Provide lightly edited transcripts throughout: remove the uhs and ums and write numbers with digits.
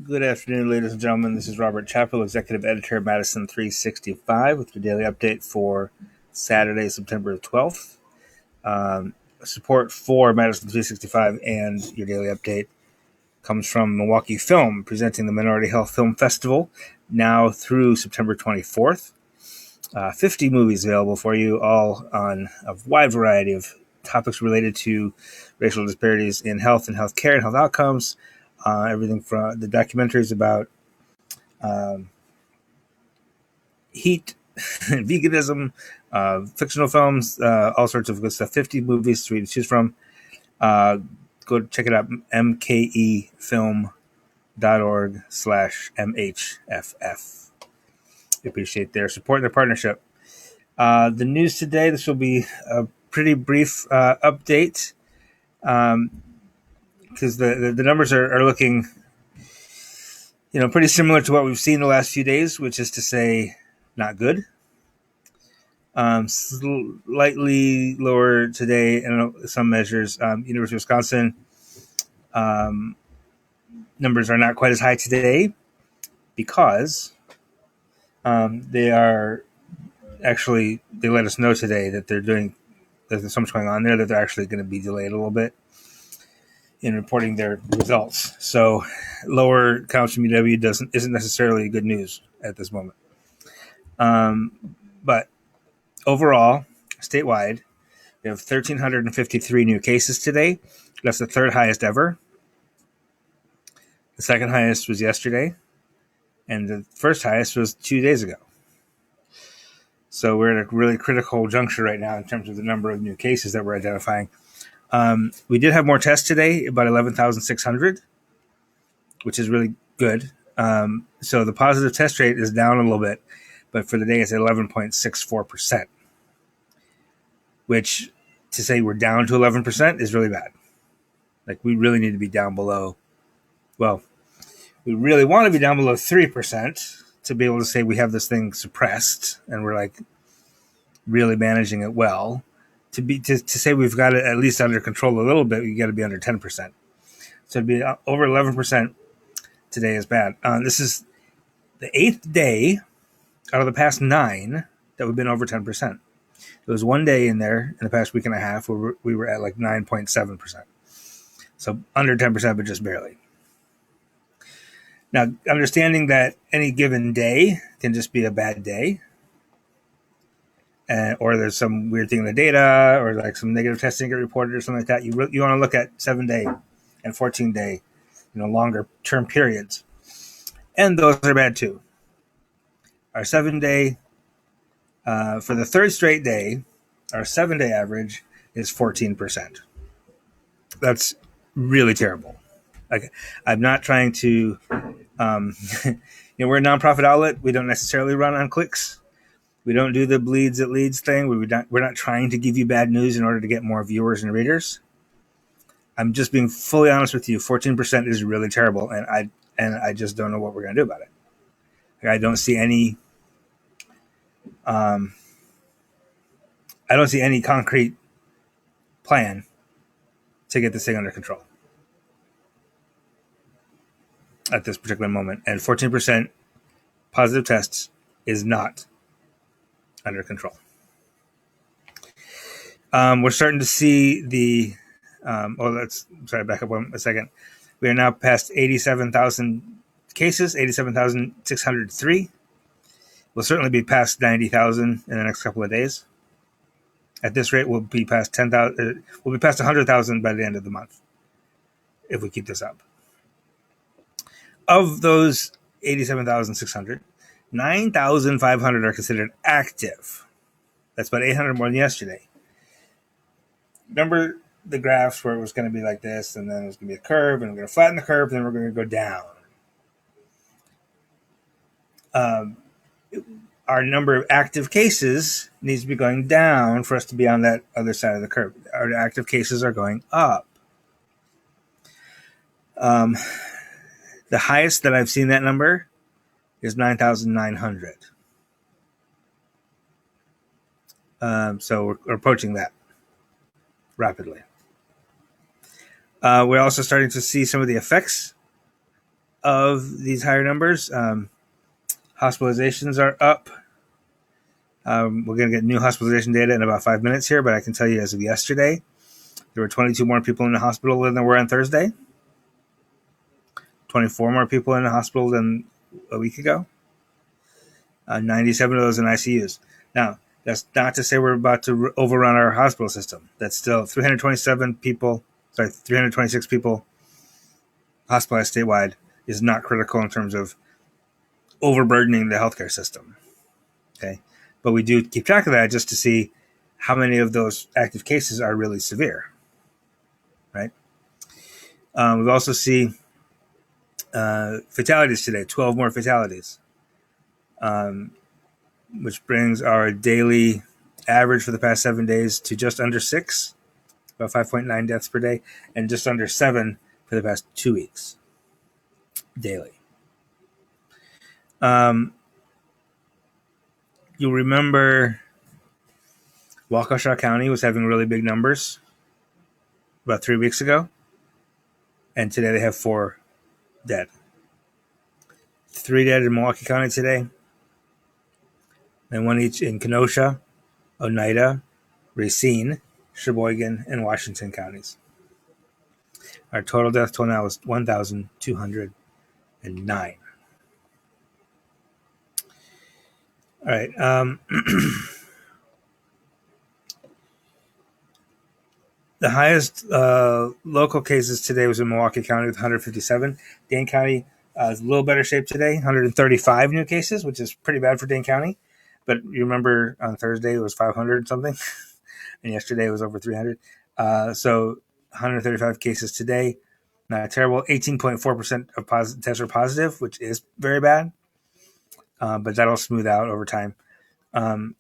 Good afternoon, ladies and gentlemen. This is Robert Chappell, Executive Editor of Madison365, with your daily update for Saturday, September 12th. Support for Madison365 and your daily update comes from Milwaukee Film, presenting the Minority Health Film Festival now through September 24th. 50 movies available for you, all on a wide variety of topics related to racial disparities in health and healthcare and health outcomes. Everything from the documentaries about um, heat, veganism, fictional films, all sorts of good stuff. 50 movies for you to choose from. Go check it out, mkefilm.org/MHFF. Appreciate their support and their partnership. The news today, this will be a pretty brief update because the numbers are looking pretty similar to what we've seen the last few days, which is to say not good. Slightly lower today in some measures. University of Wisconsin numbers are not quite as high today because they let us know today that there's so much going on there that they're actually going to be delayed a little bit in reporting their results. So lower counts from UW isn't necessarily good news at this moment. But overall, statewide, we have 1,353 new cases today. That's the third highest ever. The second highest was yesterday, and the first highest was 2 days ago. So we're at a really critical juncture right now in terms of the number of new cases that we're identifying. We did have more tests today, about 11,600, which is really good. So the positive test rate is down a little bit, but for the day it's 11.64%, which to say we're down to 11% is really bad. Like we really need to be down below, well, we really want to be down below 3% to be able to say we have this thing suppressed and we're like really managing it well. To say we've got it at least under control a little bit, you got to be under 10%. So to be over 11% today is bad. This is the 8th day out of the past 9 that we've been over 10%. There was one day in there in the past week and a half where we were at like 9.7%. So under 10%, but just barely. Now, understanding that any given day can just be a bad day, or there's some weird thing in the data, or like some negative testing get reported or something like that, you want to look at 7-day and 14-day, longer term periods. And those are bad too. Our 7-day, for the third straight day, our 7-day average is 14%. That's really terrible. Like, I'm not trying to, we're a nonprofit outlet. We don't necessarily run on clicks. We don't do the bleeds it leads thing. We're not trying to give you bad news in order to get more viewers and readers. I'm just being fully honest with you. 14% is really terrible, and I just don't know what we're going to do about it. Like, I don't see any concrete plan to get this thing under control at this particular moment. And 14% positive tests is not under control. We're starting to see back up a second. We are now past 87,000 cases, 87,603. We'll certainly be past 90,000 in the next couple of days. At this rate, we'll be past 10,000. We'll be past 100,000 by the end of the month if we keep this up. Of those 87,600, 9,500 are considered active. That's about 800 more than yesterday. Remember the graphs where it was going to be like this, and then it was going to be a curve, and we're going to flatten the curve, and then we're going to go down. Our number of active cases needs to be going down for us to be on that other side of the curve. Our active cases are going up. The highest that I've seen that number is 9,900. So we're approaching that rapidly. We're also starting to see some of the effects of these higher numbers. Hospitalizations are up. We're going to get new hospitalization data in about 5 minutes here, but I can tell you as of yesterday, there were 22 more people in the hospital than there were on Thursday. 24 more people in the hospital than a week ago. 97 of those in ICUs. Now, that's not to say we're about to overrun our hospital system. That's still 326 people hospitalized statewide is not critical in terms of overburdening the healthcare system. Okay. But we do keep track of that just to see how many of those active cases are really severe. Right. We've also seen fatalities today, 12 more fatalities, which brings our daily average for the past 7 days to just under 6, about 5.9 deaths per day, and just under 7 for the past 2 weeks daily. You'll remember Waukesha County was having really big numbers about 3 weeks ago, and today they have 4 dead. 3 dead in Milwaukee County today, and 1 each in Kenosha, Oneida, Racine, Sheboygan, and Washington counties. Our total death toll now is 1,209. All right. The highest local cases today was in Milwaukee County with 157. Dane County is a little better shape today, 135 new cases, which is pretty bad for Dane County. But you remember on Thursday it was 500 something, and yesterday it was over 300. So 135 cases today. Not terrible. 18.4% of tests are positive, which is very bad. But that'll smooth out over time. And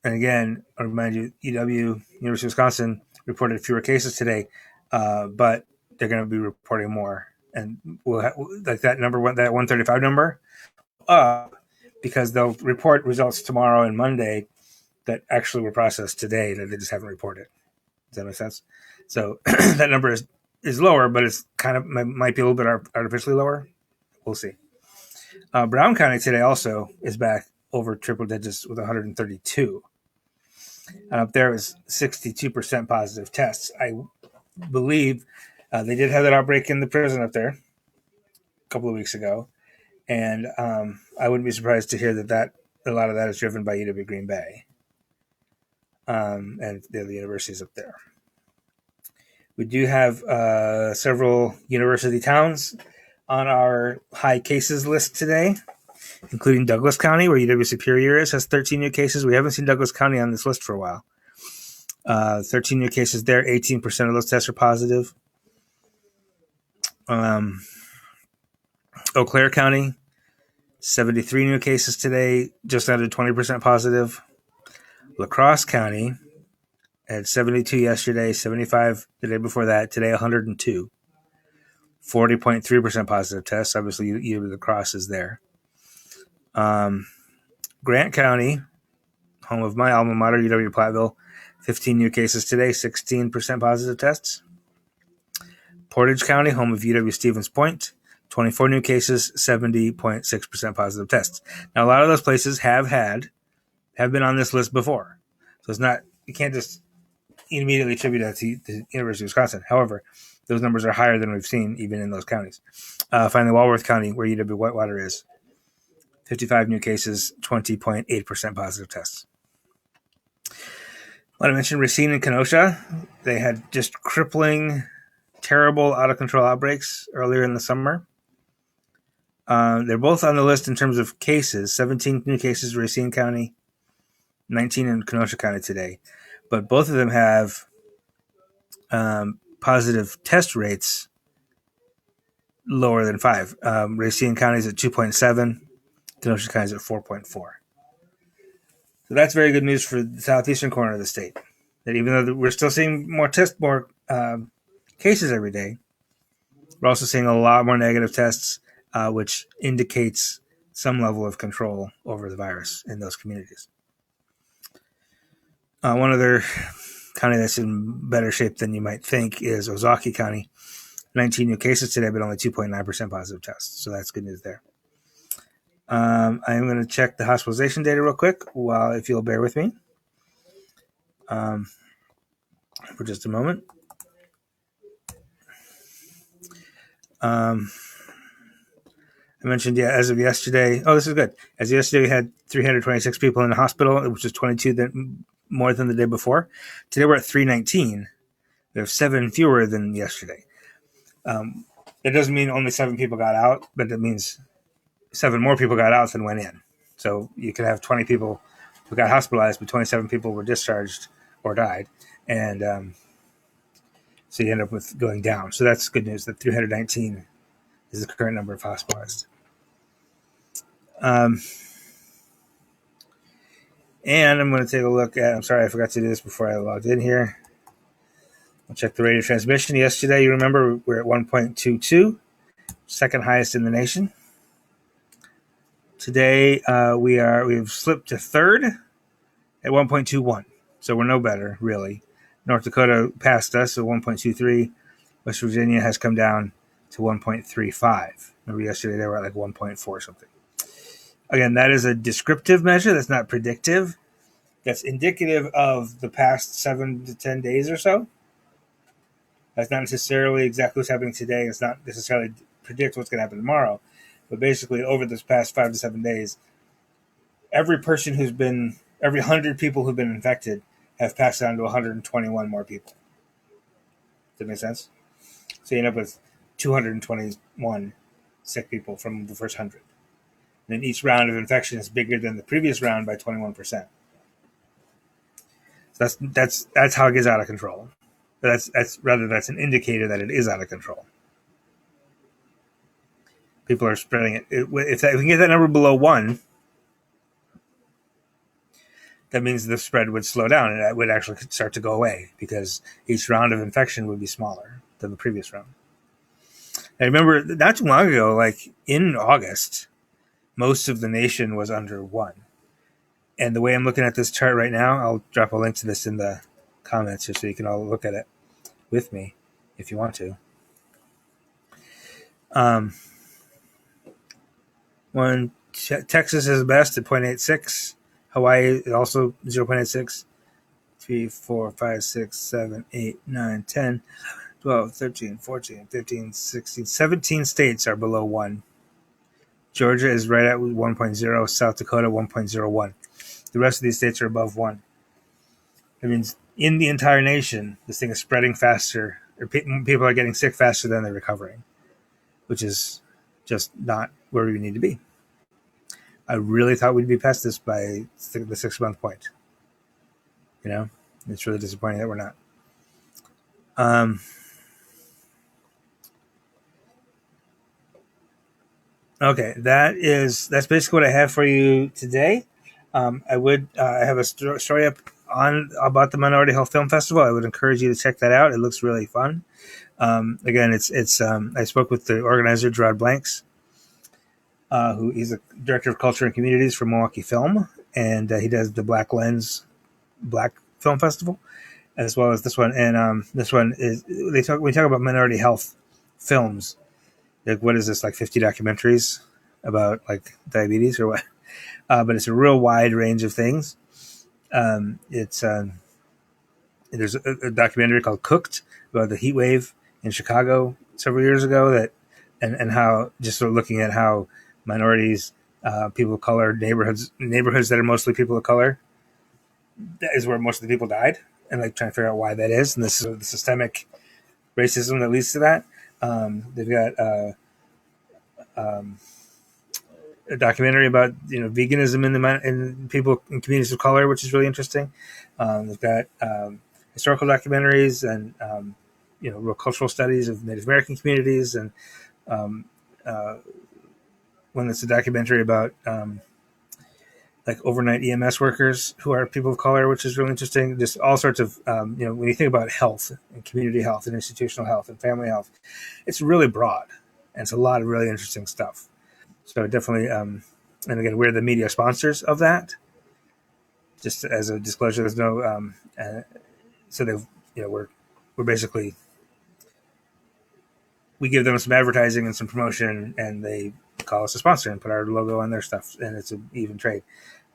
again, I remind you, University of Wisconsin, reported fewer cases today, but they're going to be reporting more. And we'll like that number, that 135 number, because they'll report results tomorrow and Monday that actually were processed today that they just haven't reported. Does that make sense? So that number is lower, but it's kind of might be a little bit artificially lower. We'll see. Brown County today also is back over triple digits with 132. And up there is 62% positive tests. I believe they did have that outbreak in the prison up there a couple of weeks ago. And I wouldn't be surprised to hear that a lot of that is driven by UW Green Bay and the universities up there. We do have several university towns on our high cases list today, including Douglas County, where UW Superior has 13 new cases. We haven't seen Douglas County on this list for a while. 13 new cases there. 18% of those tests are positive. Eau Claire County, 73 new cases today, just under 20% positive. La Crosse County had 72 yesterday, 75 the day before that. Today, 102. 40.3% positive tests. Obviously, UW La Crosse is there. Grant County, home of my alma mater, UW Platteville, 15 new cases today, 16% positive tests. Portage County, home of UW Stevens Point, 24 new cases, 70.6% positive tests. Now, a lot of those places have been on this list before. So it's not, you can't just immediately attribute that to the University of Wisconsin. However, those numbers are higher than we've seen even in those counties. Finally, Walworth County, where UW Whitewater is, 55 new cases, 20.8% positive tests. I want to mention Racine and Kenosha. They had just crippling, terrible, out-of-control outbreaks earlier in the summer. They're both on the list in terms of cases. 17 new cases in Racine County, 19 in Kenosha County today. But both of them have positive test rates lower than 5. Racine County is at 2.7. Kenosha County is at 4.4. So that's very good news for the southeastern corner of the state. That even though we're still seeing more cases every day, we're also seeing a lot more negative tests, which indicates some level of control over the virus in those communities. One other county that's in better shape than you might think is Ozaukee County. 19 new cases today, but only 2.9% positive tests. So that's good news there. I am going to check the hospitalization data real quick if you'll bear with me for just a moment. I mentioned, as of yesterday. Oh, this is good. As of yesterday, we had 326 people in the hospital, which is 22 more than the day before. Today, we're at 319. We have 7 fewer than yesterday. That doesn't mean only 7 people got out, but it means 7 more people got out than went in. So you could have 20 people who got hospitalized, but 27 people were discharged or died. And so you end up with going down. So that's good news that 319 is the current number of hospitalized. And I'm going to take a look at, I'm sorry, I forgot to do this before I logged in here. I'll check the rate of transmission. Yesterday, you remember, we're at 1.22, second highest in the nation. Today, we've slipped to third at 1.21. So we're no better, really. North Dakota passed us at 1.23. West Virginia has come down to 1.35. Remember yesterday they were at like 1.4 something. Again, that is a descriptive measure. That's not predictive. That's indicative of the past 7 to 10 days or so. That's not necessarily exactly what's happening today. It's not necessarily predict what's going to happen tomorrow. But basically, over this past 5 to 7 days, every 100 people who've been infected have passed on to 121 more people. Does that make sense? So you end up with 221 sick people from the first 100. And then each round of infection is bigger than the previous round by 21%. So that's how it gets out of control. But that's an indicator that it is out of control. People are spreading it. If we can get that number below 1, that means the spread would slow down and it would actually start to go away because each round of infection would be smaller than the previous round. I remember not too long ago, like in August, most of the nation was under 1. And the way I'm looking at this chart right now, I'll drop a link to this in the comments just so you can all look at it with me if you want to. Texas is best at 0.86. Hawaii also 0.86. 3, 4, 5, 6, 7, 8, 9, 10, 12, 13, 14, 15, 16, 17 states are below 1. Georgia is right at 1.0. South Dakota, 1.01. The rest of these states are above 1. That means in the entire nation, this thing is spreading faster. Or people are getting sick faster than they're recovering, which is just not where we need to be. I really thought we'd be past this by the 6-month point. It's really disappointing that we're not. Okay, that's basically what I have for you today. I have a story up about the Minority Health Film Festival. I would encourage you to check that out. It looks really fun. Again, I spoke with the organizer, Gerard Blanks, who is a director of culture and communities for Milwaukee Film, and he does the Black Lens Black Film Festival, as well as this one. And this one is we talk about minority health films. Like, what is this, like 50 documentaries about like diabetes or what? But it's a real wide range of things. There's a documentary called Cooked about the heat wave in Chicago several years ago and how just sort of looking at how minorities, people of color, neighborhoods that are mostly people of color, that is where most of the people died, and like trying to figure out why that is. And this is the systemic racism that leads to that. They've got a documentary about veganism in people in communities of color, which is really interesting. They've got historical documentaries and real cultural studies of Native American communities, and one that's a documentary about like overnight EMS workers who are people of color, which is really interesting. Just all sorts of when you think about health and community health and institutional health and family health, it's really broad, and it's a lot of really interesting stuff. So definitely, and again, we're the media sponsors of that. Just as a disclosure, there's no, so they've, we're basically we give them some advertising and some promotion, and they call us a sponsor and put our logo on their stuff, and it's an even trade.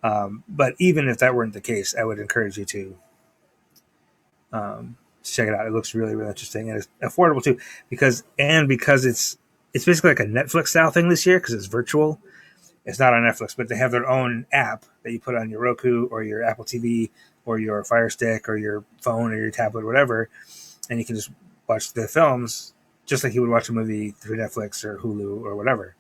But even if that weren't the case, I would encourage you to check it out. It looks really, really interesting, and it's affordable too, because it's basically like a Netflix style thing this year because it's virtual. It's not on Netflix, but they have their own app that you put on your Roku or your Apple TV or your Fire Stick or your phone or your tablet or whatever, and you can just watch the films just like you would watch a movie through Netflix or Hulu or whatever.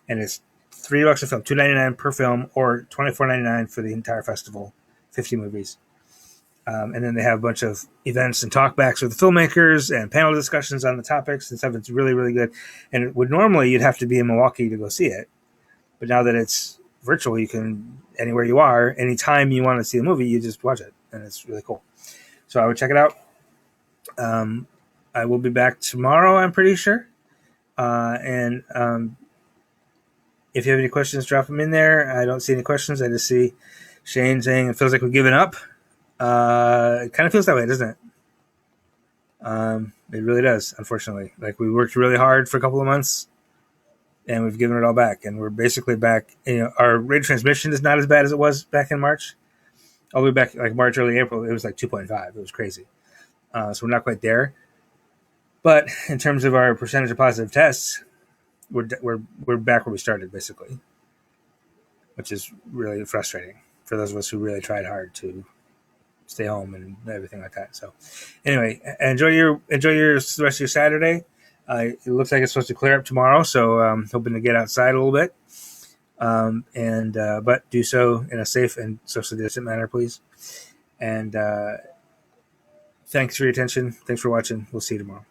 And it's $3 a film, $2.99 per film, or $24.99 for the entire festival, 50 movies. And then they have a bunch of events and talkbacks with the filmmakers and panel discussions on the topics and stuff. It's really, really good. And it would normally you'd have to be in Milwaukee to go see it, but now that it's virtual, you can anywhere you are, anytime you want to see a movie, you just watch it, and it's really cool. So I would check it out. I will be back tomorrow, I'm pretty sure. And if you have any questions, drop them in there. I don't see any questions. I just see Shane saying it feels like we've given up. It kind of feels that way, doesn't it? It really does, unfortunately. Like, we worked really hard for a couple of months, and we've given it all back, and we're basically back. Our rate of transmission is not as bad as it was back in March. All the way back, like March, early April, it was like 2.5. It was crazy. So we're not quite there. But in terms of our percentage of positive tests, we're back where we started, basically, which is really frustrating for those of us who really tried hard to stay home and everything like that. So anyway, enjoy the rest of your Saturday. It looks like it's supposed to clear up tomorrow, so I'm hoping to get outside a little bit. But do so in a safe and socially distant manner, please. And thanks for your attention. Thanks for watching. We'll see you tomorrow.